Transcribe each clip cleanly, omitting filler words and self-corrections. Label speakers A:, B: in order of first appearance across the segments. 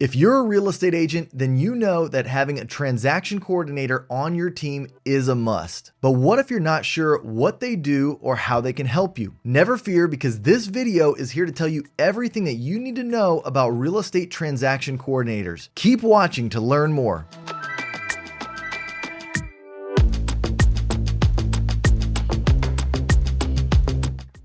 A: If you're a real estate agent, then you know that having a transaction coordinator on your team is a must. But what if you're not sure what they do or how they can help you? Never fear, because this video is here to tell you everything that you need to know about real estate transaction coordinators. Keep watching to learn more.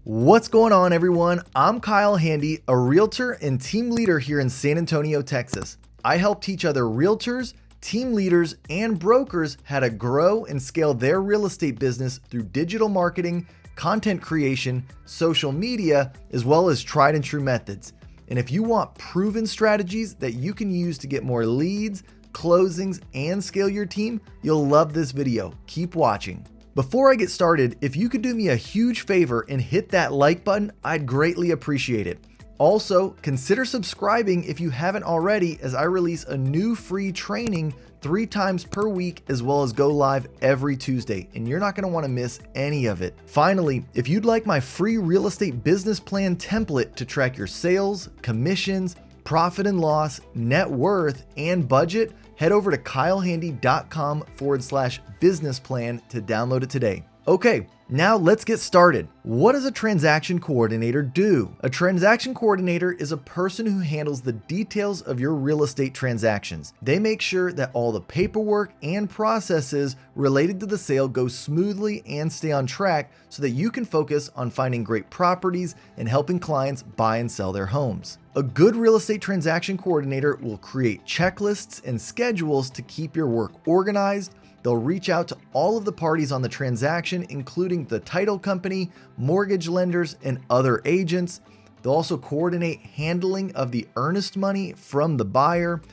A: What's going on, everyone? I'm Kyle Handy, a realtor and team leader here in San Antonio, Texas. I help teach other realtors, team leaders, and brokers how to grow and scale their real estate business through digital marketing, content creation, social media, as well as tried and true methods. And if you want proven strategies that you can use to get more leads, closings, and scale your team, you'll love this video. Keep watching. Before I get started, if you could do me a huge favor and hit that like button, I'd greatly appreciate it. Also, consider subscribing if you haven't already, as I release a new free training 3 times per week, as well as go live every Tuesday, and you're not going to want to miss any of it. Finally, if you'd like my free real estate business plan template to track your sales, commissions, profit and loss, net worth, and budget, head over to kylehandy.com/business plan to download it today. Okay, now let's get started. What does a transaction coordinator do? A transaction coordinator is a person who handles the details of your real estate transactions. They make sure that all the paperwork and processes related to the sale go smoothly and stay on track so that you can focus on finding great properties and helping clients buy and sell their homes. A good real estate transaction coordinator will create checklists and schedules to keep your work organized. They'll reach out to all of the parties on the transaction, including the title company, mortgage lenders, and other agents. They'll also coordinate handling of the earnest money from the buyer.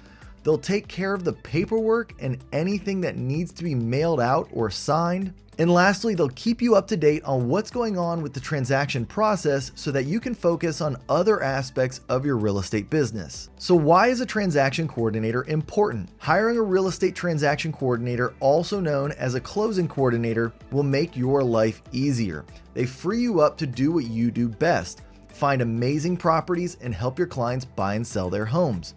A: They'll take care of the paperwork and anything that needs to be mailed out or signed. And lastly, they'll keep you up to date on what's going on with the transaction process so that you can focus on other aspects of your real estate business. So why is a transaction coordinator important? Hiring a real estate transaction coordinator, also known as a closing coordinator, will make your life easier. They free you up to do what you do best: find amazing properties and help your clients buy and sell their homes.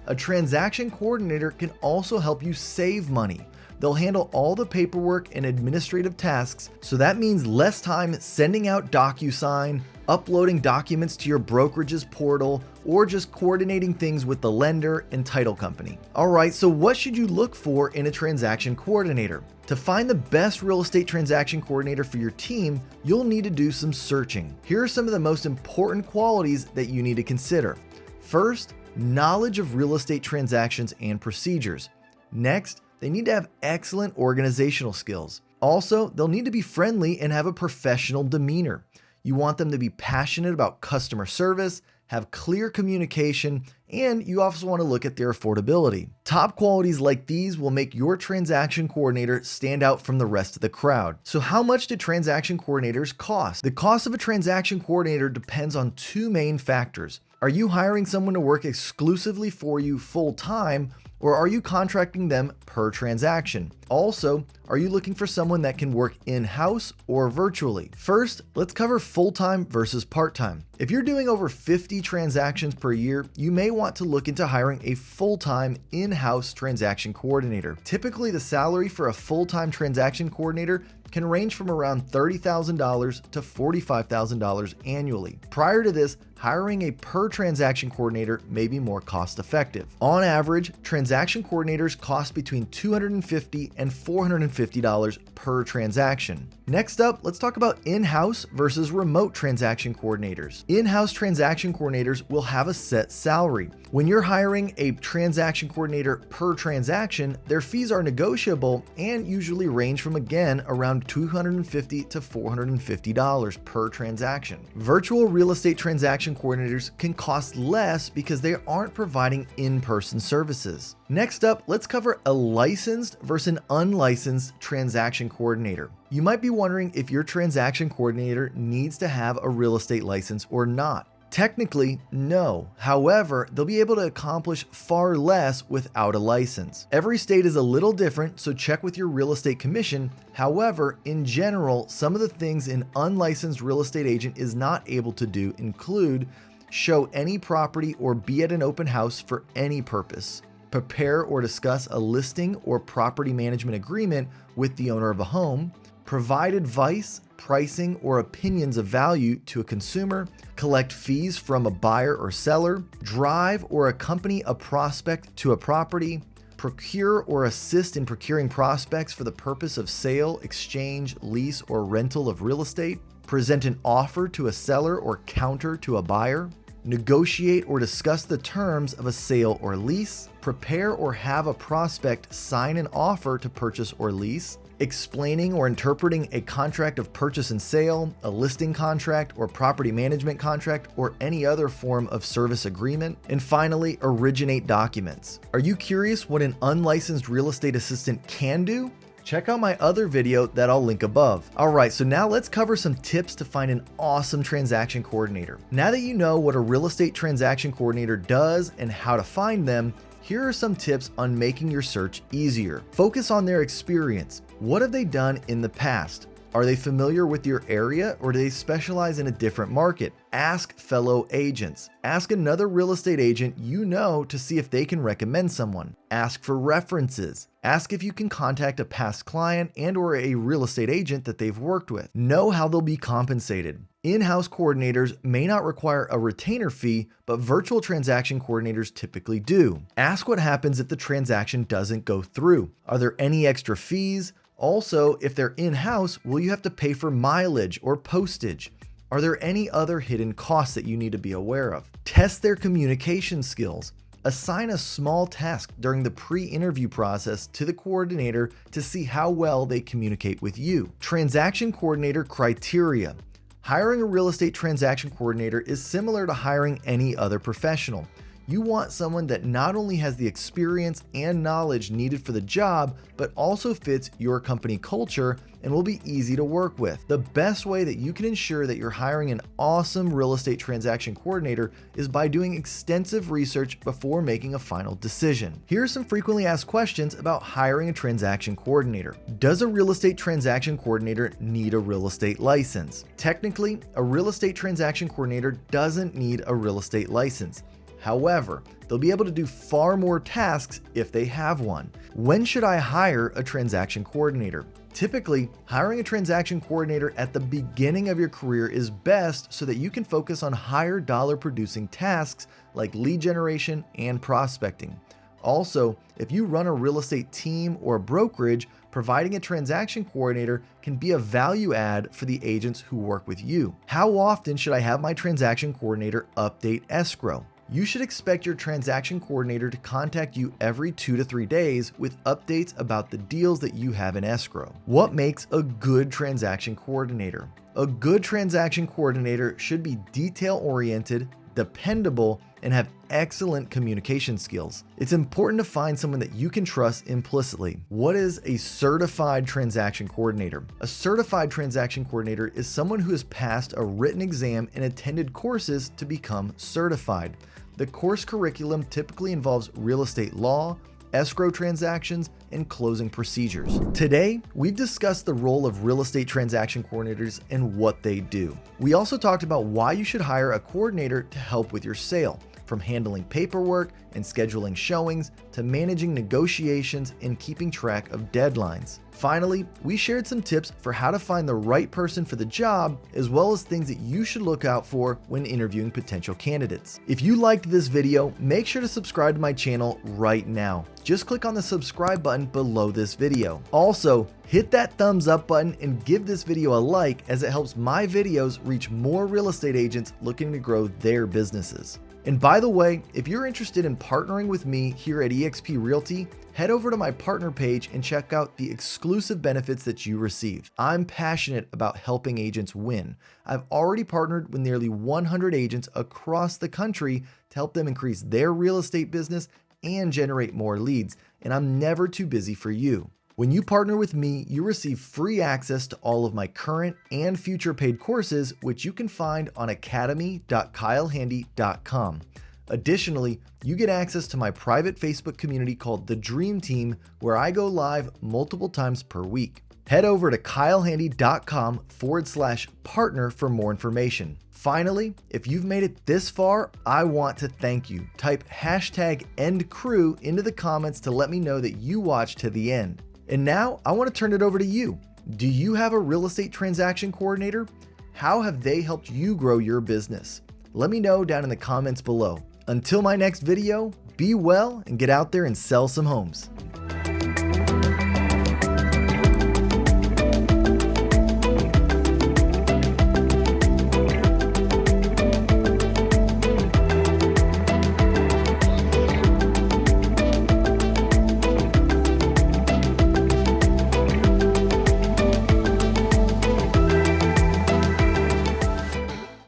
A: A transaction coordinator can also help you save money. They'll handle all the paperwork and administrative tasks, so that means less time sending out DocuSign, uploading documents to your brokerage's portal, or just coordinating things with the lender and title company. Alright, so what should you look for in a transaction coordinator? To find the best real estate transaction coordinator for your team, you'll need to do some searching. Here are some of the most important qualities that you need to consider. First, knowledge of real estate transactions and procedures. Next, they need to have excellent organizational skills. Also, they'll need to be friendly and have a professional demeanor. You want them to be passionate about customer service, have clear communication, and you also want to look at their affordability. Top qualities like these will make your transaction coordinator stand out from the rest of the crowd. So how much do transaction coordinators cost? The cost of a transaction coordinator depends on 2 main factors. Are you hiring someone to work exclusively for you full-time, or are you contracting them per transaction? Also, are you looking for someone that can work in-house or virtually? First, let's cover full-time versus part-time. If you're doing over 50 transactions per year, you may want to look into hiring a full-time in-house transaction coordinator. Typically, the salary for a full-time transaction coordinator can range from around $30,000 to $45,000 annually. Prior to this, hiring a per transaction coordinator may be more cost effective. On average, transaction coordinators cost between $250 and $450 per transaction. Next up, let's talk about in-house versus remote transaction coordinators. In-house transaction coordinators will have a set salary. When you're hiring a transaction coordinator per transaction, their fees are negotiable and usually range from, again, around $250 to $450 per transaction. Virtual real estate transaction coordinators can cost less because they aren't providing in-person services. Next up, let's cover a licensed versus an unlicensed transaction coordinator. You might be wondering if your transaction coordinator needs to have a real estate license or not. Technically, no. However, they'll be able to accomplish far less without a license. Every state is a little different, so check with your real estate commission. However, in general, some of the things an unlicensed real estate agent is not able to do include show any property or be at an open house for any purpose, prepare or discuss a listing or property management agreement with the owner of a home, provide advice, pricing, or opinions of value to a consumer, collect fees from a buyer or seller, drive or accompany a prospect to a property, procure or assist in procuring prospects for the purpose of sale, exchange, lease, or rental of real estate, present an offer to a seller or counter to a buyer, negotiate or discuss the terms of a sale or lease, prepare or have a prospect sign an offer to purchase or lease, explaining or interpreting a contract of purchase and sale, a listing contract or property management contract, or any other form of service agreement, and finally, originate documents. Are you curious what an unlicensed real estate assistant can do? Check out my other video that I'll link above. Alright, so now let's cover some tips to find an awesome transaction coordinator. Now that you know what a real estate transaction coordinator does and how to find them, here are some tips on making your search easier. Focus on their experience. What have they done in the past? Are they familiar with your area or do they specialize in a different market? Ask fellow agents. Ask another real estate agent you know to see if they can recommend someone. Ask for references. Ask if you can contact a past client and or a real estate agent that they've worked with. Know how they'll be compensated. In-house coordinators may not require a retainer fee, but virtual transaction coordinators typically do. Ask what happens if the transaction doesn't go through. Are there any extra fees? Also, if they're in-house, will you have to pay for mileage or postage? Are there any other hidden costs that you need to be aware of? Test their communication skills. Assign a small task during the pre-interview process to the coordinator to see how well they communicate with you. Transaction coordinator criteria. Hiring a real estate transaction coordinator is similar to hiring any other professional. You want someone that not only has the experience and knowledge needed for the job, but also fits your company culture and will be easy to work with. The best way that you can ensure that you're hiring an awesome real estate transaction coordinator is by doing extensive research before making a final decision. Here are some frequently asked questions about hiring a transaction coordinator. Does a real estate transaction coordinator need a real estate license? Technically, a real estate transaction coordinator doesn't need a real estate license. However, they'll be able to do far more tasks if they have one. When should I hire a transaction coordinator? Typically, hiring a transaction coordinator at the beginning of your career is best so that you can focus on higher dollar producing tasks like lead generation and prospecting. Also, if you run a real estate team or a brokerage, providing a transaction coordinator can be a value add for the agents who work with you. How often should I have my transaction coordinator update escrow? You should expect your transaction coordinator to contact you every 2 to 3 days with updates about the deals that you have in escrow. What makes a good transaction coordinator? A good transaction coordinator should be detail-oriented, dependable, and have excellent communication skills. It's important to find someone that you can trust implicitly. What is a certified transaction coordinator? A certified transaction coordinator is someone who has passed a written exam and attended courses to become certified. The course curriculum typically involves real estate law, escrow transactions, and closing procedures. Today, we've discussed the role of real estate transaction coordinators and what they do. We also talked about why you should hire a coordinator to help with your sale, from handling paperwork and scheduling showings to managing negotiations and keeping track of deadlines. Finally, we shared some tips for how to find the right person for the job, as well as things that you should look out for when interviewing potential candidates. If you liked this video, make sure to subscribe to my channel right now. Just click on the subscribe button below this video. Also, hit that thumbs up button and give this video a like, as it helps my videos reach more real estate agents looking to grow their businesses. And by the way, if you're interested in partnering with me here at eXp Realty, head over to my partner page and check out the exclusive benefits that you receive. I'm passionate about helping agents win. I've already partnered with nearly 100 agents across the country to help them increase their real estate business and generate more leads, and I'm never too busy for you. When you partner with me, you receive free access to all of my current and future paid courses, which you can find on academy.kylehandy.com. Additionally, you get access to my private Facebook community called The Dream Team, where I go live multiple times per week. Head over to kylehandy.com/partner for more information. Finally, if you've made it this far, I want to thank you. Type #EndCrew into the comments to let me know that you watched to the end. And now I want to turn it over to you. Do you have a real estate transaction coordinator? How have they helped you grow your business? Let me know down in the comments below. Until my next video, be well and get out there and sell some homes.